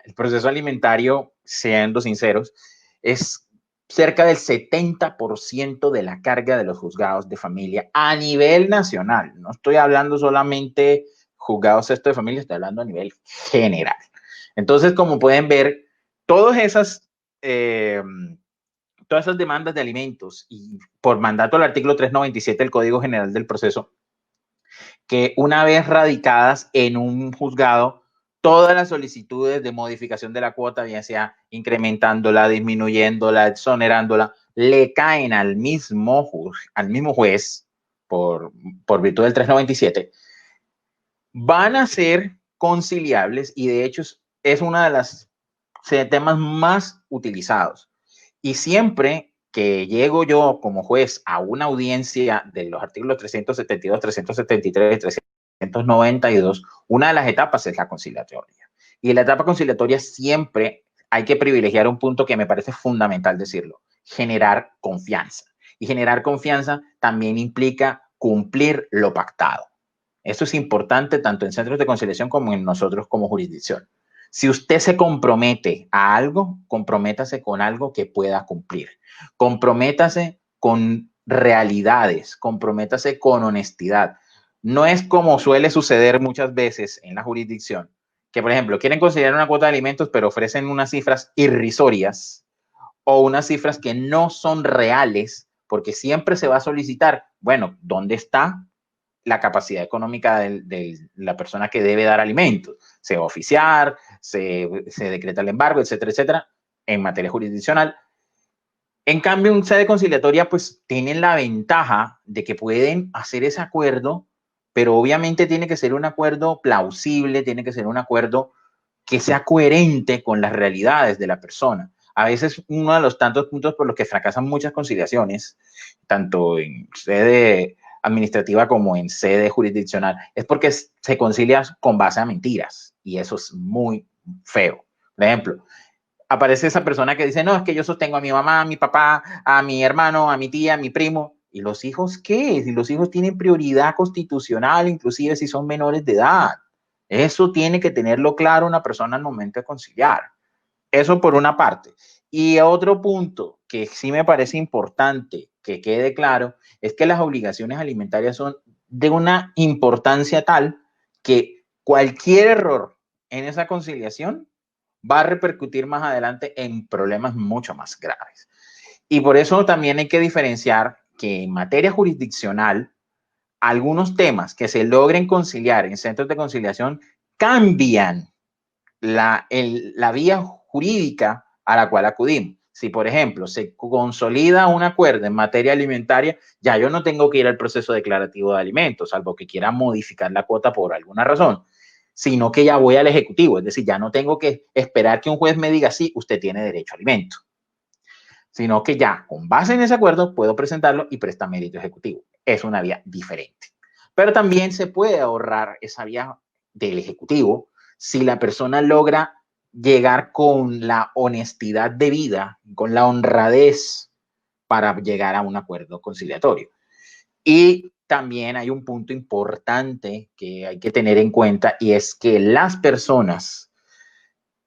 el proceso alimentario, siendo sinceros, es cerca del 70% de la carga de los juzgados de familia a nivel nacional. No estoy hablando solamente juzgados de familia, estoy hablando a nivel general. Entonces, como pueden ver, todas esas demandas de alimentos y por mandato del artículo 397 del Código General del Proceso, que una vez radicadas en un juzgado, todas las solicitudes de modificación de la cuota, ya sea incrementándola, disminuyéndola, exonerándola, le caen al mismo juez por virtud del 397, van a ser conciliables y de hecho es una de las temas más utilizados. Y siempre que llego yo como juez a una audiencia de los artículos 372, 373, 392, una de las etapas es la conciliatoria. Y en la etapa conciliatoria siempre hay que privilegiar un punto que me parece fundamental decirlo: generar confianza. Y generar confianza también implica cumplir lo pactado. Eso es importante tanto en centros de conciliación como en nosotros como jurisdicción. Si usted se compromete a algo, comprométase con algo que pueda cumplir. Comprométase con realidades, comprométase con honestidad. No es como suele suceder muchas veces en la jurisdicción, que por ejemplo quieren considerar una cuota de alimentos pero ofrecen unas cifras irrisorias o unas cifras que no son reales, porque siempre se va a solicitar, bueno, ¿dónde está la capacidad económica de la persona que debe dar alimentos? Se va a oficiar, se decreta el embargo, etcétera, etcétera, en materia jurisdiccional. En cambio, en sede conciliatoria, pues tienen la ventaja de que pueden hacer ese acuerdo, pero obviamente tiene que ser un acuerdo plausible, tiene que ser un acuerdo que sea coherente con las realidades de la persona. A veces uno de los tantos puntos por los que fracasan muchas conciliaciones, tanto en sede administrativa como en sede jurisdiccional, es porque se concilia con base a mentiras y eso es muy feo. Por ejemplo, aparece esa persona que dice, no, es que yo sostengo a mi mamá, a mi papá, a mi hermano, a mi tía, a mi primo. ¿Y los hijos qué? Si los hijos tienen prioridad constitucional, inclusive si son menores de edad. Eso tiene que tenerlo claro una persona al momento de conciliar. Eso por una parte. Y otro punto que sí me parece importante que quede claro es que las obligaciones alimentarias son de una importancia tal que cualquier error en esa conciliación va a repercutir más adelante en problemas mucho más graves. Y por eso también hay que diferenciar que en materia jurisdiccional, algunos temas que se logren conciliar en centros de conciliación cambian la vía jurídica a la cual acudimos. Si, por ejemplo, se consolida un acuerdo en materia alimentaria, ya yo no tengo que ir al proceso declarativo de alimentos, salvo que quiera modificar la cuota por alguna razón, sino que ya voy al ejecutivo. Es decir, ya no tengo que esperar que un juez me diga, sí, usted tiene derecho a alimento, sino que ya, con base en ese acuerdo, puedo presentarlo y prestar mérito ejecutivo. Es una vía diferente. Pero también se puede ahorrar esa vía del ejecutivo si la persona logra llegar con la honestidad debida, con la honradez para llegar a un acuerdo conciliatorio. Y también hay un punto importante que hay que tener en cuenta y es que las personas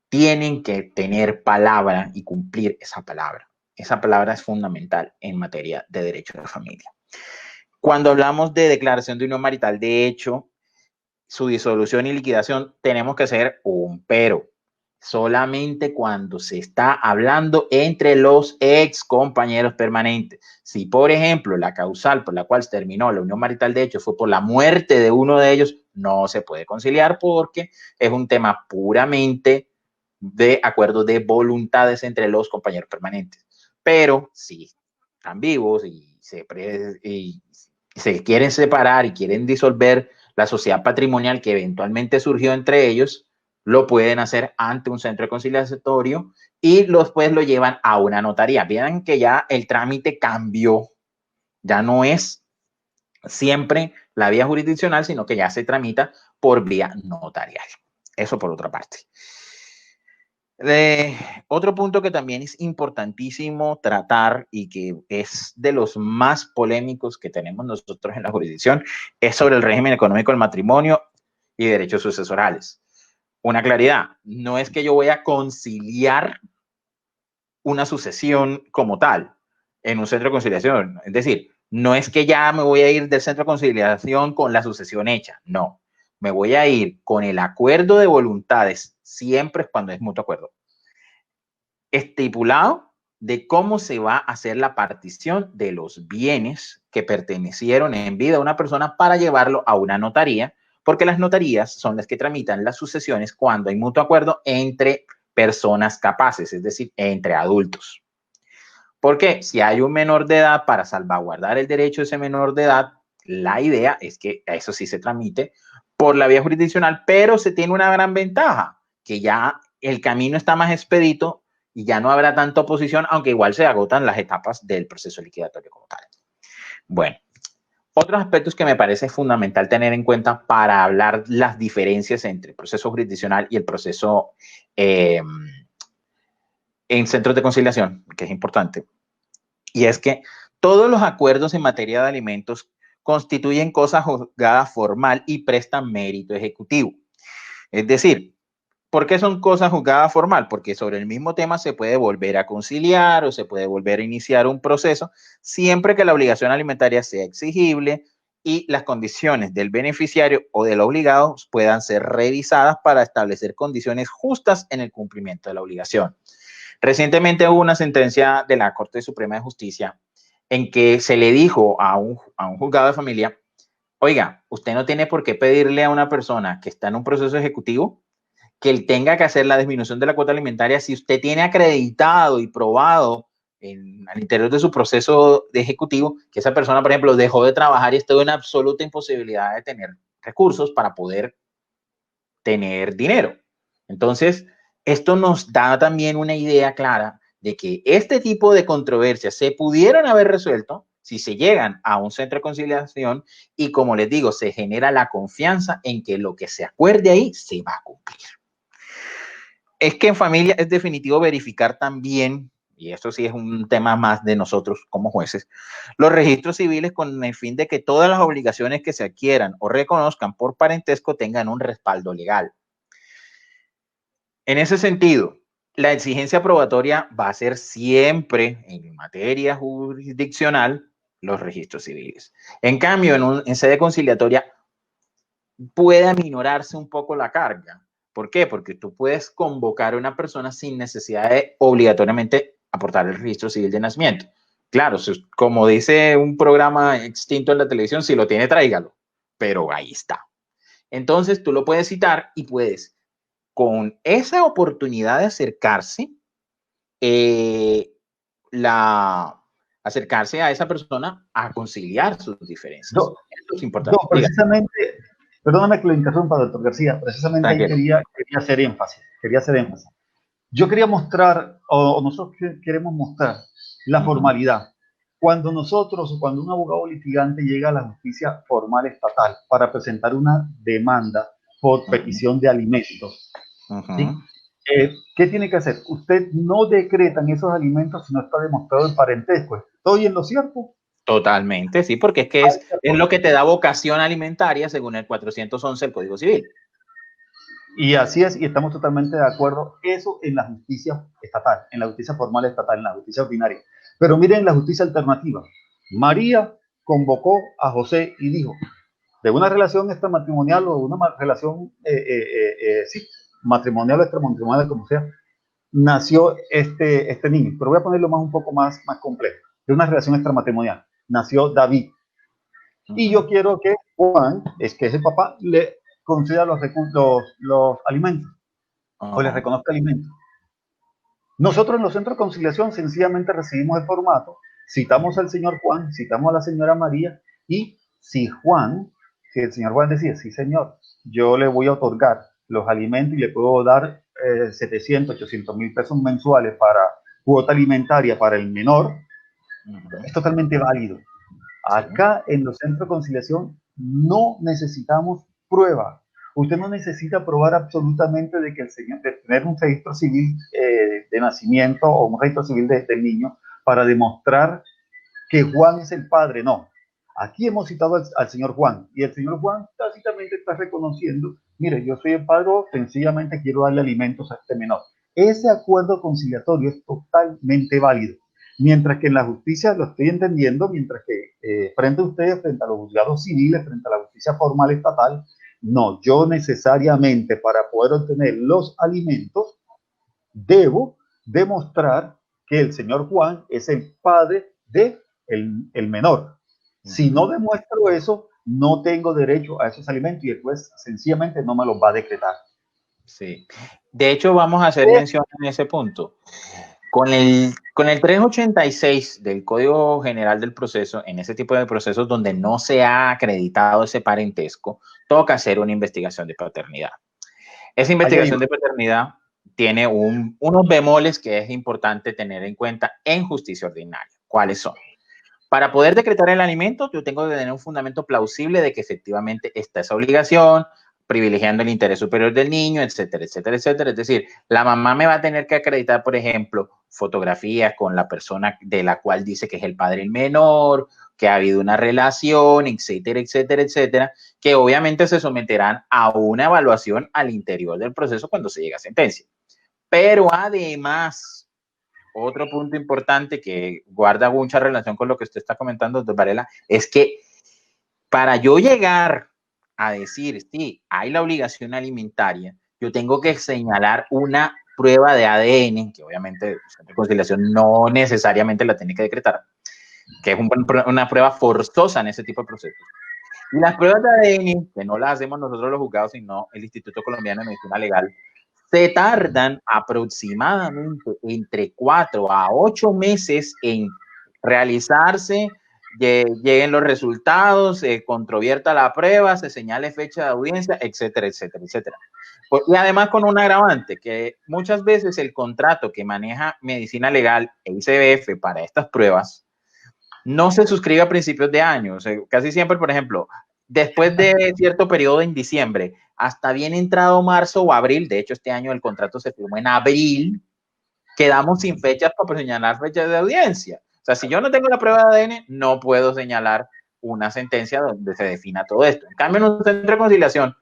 tienen que tener palabra y cumplir esa palabra. Esa palabra es fundamental en materia de derecho de familia. Cuando hablamos de declaración de unión marital, de hecho, su disolución y liquidación, tenemos que hacer un pero. Solamente cuando se está hablando entre los ex compañeros permanentes. Si, por ejemplo, la causal por la cual se terminó la unión marital de hecho fue por la muerte de uno de ellos, no se puede conciliar porque es un tema puramente de acuerdo de voluntades entre los compañeros permanentes. Pero si están vivos y se quieren separar y quieren disolver la sociedad patrimonial que eventualmente surgió entre ellos, lo pueden hacer ante un centro de conciliatorio y después lo llevan a una notaría. Vean que ya el trámite cambió, ya no es siempre la vía jurisdiccional, sino que ya se tramita por vía notarial. Eso por otra parte. Otro punto que también es importantísimo tratar y que es de los más polémicos que tenemos nosotros en la jurisdicción es sobre el régimen económico del matrimonio y derechos sucesorales. una claridad. No es que yo voy a conciliar una sucesión como tal en un centro de conciliación. Es decir, no es que ya me voy a ir del centro de conciliación con la sucesión hecha. No, me voy a ir con el acuerdo de voluntades, siempre es cuando es mutuo acuerdo, estipulado de cómo se va a hacer la partición de los bienes que pertenecieron en vida a una persona para llevarlo a una notaría, porque las notarías son las que tramitan las sucesiones cuando hay mutuo acuerdo entre personas capaces, es decir, entre adultos. Porque si hay un menor de edad, para salvaguardar el derecho de ese menor de edad, la idea es que eso sí se tramite por la vía jurisdiccional, pero se tiene una gran ventaja, que ya el camino está más expedito y ya no habrá tanta oposición, aunque igual se agotan las etapas del proceso liquidatorio como tal. Bueno, otros aspectos que me parece fundamental tener en cuenta para hablar las diferencias entre el proceso jurisdiccional y el proceso en centros de conciliación, que es importante, y es que todos los acuerdos en materia de alimentos constituyen cosa juzgada formal y prestan mérito ejecutivo. Es decir, ¿por qué son cosas juzgadas formal? Porque sobre el mismo tema se puede volver a conciliar o se puede volver a iniciar un proceso siempre que la obligación alimentaria sea exigible y las condiciones del beneficiario o del obligado puedan ser revisadas para establecer condiciones justas en el cumplimiento de la obligación. Recientemente hubo una sentencia de la Corte Suprema de Justicia en que se le dijo a un juzgado de familia, oiga, usted no tiene por qué pedirle a una persona que está en un proceso ejecutivo que él tenga que hacer la disminución de la cuota alimentaria si usted tiene acreditado y probado al interior de su proceso de ejecutivo que esa persona, por ejemplo, dejó de trabajar y estuvo en absoluta imposibilidad de tener recursos para poder tener dinero. Entonces, esto nos da también una idea clara de que este tipo de controversias se pudieron haber resuelto si se llegan a un centro de conciliación y, como les digo, se genera la confianza en que lo que se acuerde ahí se va a cumplir. Es que en familia es definitivo verificar también, y esto sí es un tema más de nosotros como jueces, los registros civiles con el fin de que todas las obligaciones que se adquieran o reconozcan por parentesco tengan un respaldo legal. En ese sentido, la exigencia probatoria va a ser siempre en materia jurisdiccional los registros civiles. En cambio, en sede conciliatoria puede aminorarse un poco la carga. ¿Por qué? Porque tú puedes convocar a una persona sin necesidad de obligatoriamente aportar el registro civil de nacimiento. Claro, como dice un programa extinto en la televisión, si lo tiene, tráigalo. Pero ahí está. Entonces tú lo puedes citar y puedes, con esa oportunidad de acercarse, acercarse a esa persona a conciliar sus diferencias. Eso es importante. Precisamente, perdóname que lo interrumpa, doctor García, precisamente ahí quería hacer énfasis. Yo quería mostrar, o nosotros queremos mostrar, la formalidad. Cuando un abogado litigante llega a la justicia formal estatal para presentar una demanda por petición de alimentos, ¿sí? ¿Qué tiene que hacer? Usted no decreta en esos alimentos si no está demostrado el parentesco. ¿Estoy en lo cierto? Totalmente, sí, porque es que es lo que te da vocación alimentaria según el 411 del Código Civil. Y así es, y estamos totalmente de acuerdo. Eso en la justicia estatal, en la justicia formal estatal, en la justicia ordinaria. Pero miren la justicia alternativa. María convocó a José y dijo, de una relación extramatrimonial o una relación sí, matrimonial o extramatrimonial, como sea, nació este niño. Pero voy a ponerlo un poco más complejo. De una relación extramatrimonial nació David. Y yo quiero que Juan, que es el papá, le conceda los alimentos o le reconozca alimentos. Nosotros en los centros de conciliación sencillamente recibimos el formato, citamos al señor Juan, citamos a la señora María y si el señor Juan decide, sí señor, yo le voy a otorgar los alimentos y le puedo dar 700, 800 mil pesos mensuales para cuota alimentaria para el menor, es totalmente válido. Acá en los centros de conciliación no necesitamos prueba. Usted no necesita probar absolutamente de que el señor, de tener un registro civil de nacimiento o un registro civil del niño para demostrar que Juan es el padre. No. Aquí hemos citado al señor Juan, y el señor Juan tácitamente está reconociendo, mire, yo soy el padre, sencillamente quiero darle alimentos a este menor. Ese acuerdo conciliatorio es totalmente válido. Mientras que en la justicia, lo estoy entendiendo, mientras que frente a ustedes, frente a los juzgados civiles, frente a la justicia formal estatal, no, yo necesariamente para poder obtener los alimentos debo demostrar que el señor Juan es el padre de el menor. Si no demuestro eso, no tengo derecho a esos alimentos y el juez sencillamente no me los va a decretar. Sí. De hecho, vamos a hacer mención en ese punto. Con el 386 del Código General del Proceso, en ese tipo de procesos donde no se ha acreditado ese parentesco, toca hacer una investigación de paternidad. Esa investigación de paternidad tiene unos bemoles que es importante tener en cuenta en justicia ordinaria. ¿Cuáles son? Para poder decretar el alimento, yo tengo que tener un fundamento plausible de que efectivamente está esa obligación, privilegiando el interés superior del niño, etcétera, etcétera, etcétera. Es decir, la mamá me va a tener que acreditar, por ejemplo, fotografías con la persona de la cual dice que es el padre del menor, que ha habido una relación, etcétera, etcétera, etcétera, que obviamente se someterán a una evaluación al interior del proceso cuando se llegue a sentencia. Pero además, otro punto importante que guarda mucha relación con lo que usted está comentando, doctor Varela, es que para yo llegar a decir, sí, hay la obligación alimentaria, yo tengo que señalar una prueba de ADN, que obviamente la conciliación no necesariamente la tiene que decretar, que es una prueba forzosa en ese tipo de procesos. Y las pruebas de ADN, que no las hacemos nosotros los juzgados, sino el Instituto Colombiano de Medicina Legal, se tardan aproximadamente entre 4 a 8 meses en realizarse, lleguen los resultados, se controvierta la prueba, se señale fecha de audiencia, etcétera, etcétera, etcétera. Y además con un agravante, que muchas veces el contrato que maneja Medicina Legal e ICBF para estas pruebas no se suscribe a principios de año. O sea, casi siempre, por ejemplo, después de cierto periodo en diciembre, hasta bien entrado marzo o abril, de hecho este año el contrato se firmó en abril, quedamos sin fechas para señalar fechas de audiencia. O sea, si yo no tengo la prueba de ADN, no puedo señalar una sentencia donde se defina todo esto. En cambio, en un centro de conciliación,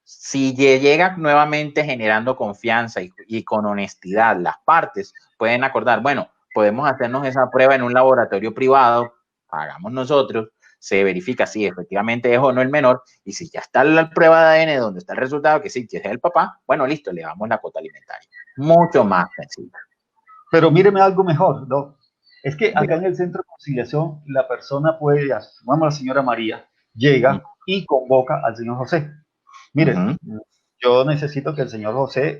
si llega nuevamente generando confianza y con honestidad, las partes pueden acordar, bueno, podemos hacernos esa prueba en un laboratorio privado, pagamos nosotros, se verifica si efectivamente es o no el menor, y si ya está la prueba de ADN donde está el resultado, que sí, que es el papá, bueno, listo, le damos la cuota alimentaria. Mucho más sencillo. Pero míreme algo mejor, ¿no? Es que acá en el centro de conciliación la persona puede, vamos, la señora María, llega y convoca al señor José. Miren, yo necesito que el señor José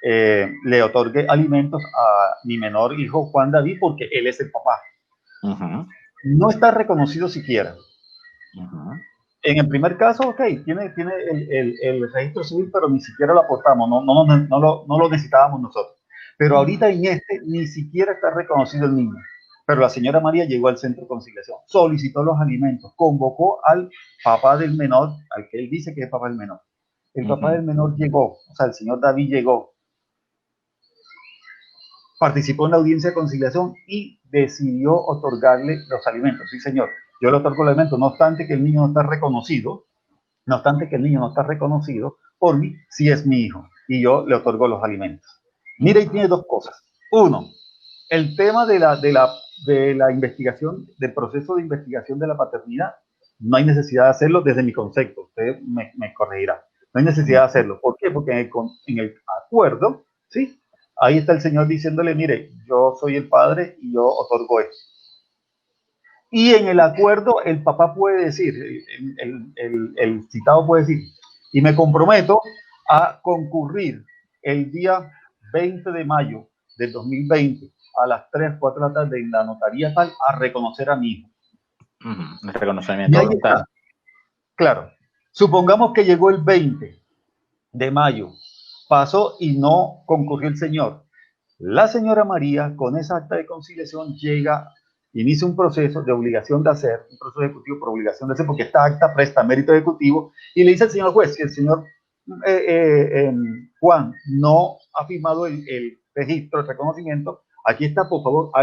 le otorgue alimentos a mi menor hijo Juan David porque él es el papá. No está reconocido siquiera. En el primer caso, ok, tiene el registro civil, pero ni siquiera lo aportamos, no lo necesitábamos nosotros. Pero ahorita en este ni siquiera está reconocido el niño. Pero la señora María llegó al centro de conciliación, solicitó los alimentos, convocó al papá del menor, al que él dice que es papá del menor. El papá del menor llegó, o sea, el señor David llegó, participó en la audiencia de conciliación y decidió otorgarle los alimentos. Sí, señor, yo le otorgo los alimentos, no obstante que el niño no está reconocido, por mí, sí es mi hijo, y yo le otorgo los alimentos. Mira, y tiene dos cosas. Uno, el tema de la investigación, del proceso de investigación de la paternidad, no hay necesidad de hacerlo desde mi concepto, usted me corregirá. No hay necesidad de hacerlo. ¿Por qué? Porque en el acuerdo, ¿sí? Ahí está el señor diciéndole, mire, yo soy el padre y yo otorgo esto. Y en el acuerdo el papá puede decir, el citado puede decir, y me comprometo a concurrir el día 20 de mayo del 2020 a las 3, 4 de la tarde en la notaría tal a reconocer a mi hijo. El reconocimiento voluntario. Claro. Supongamos que llegó el 20 de mayo, pasó y no concurrió el señor. La señora María, con esa acta de conciliación, inicia un proceso de obligación de hacer, un proceso ejecutivo por obligación de hacer, porque esta acta presta mérito ejecutivo, y le dice al señor juez, si el señor Juan no ha firmado el registro, el reconocimiento, aquí está, por favor,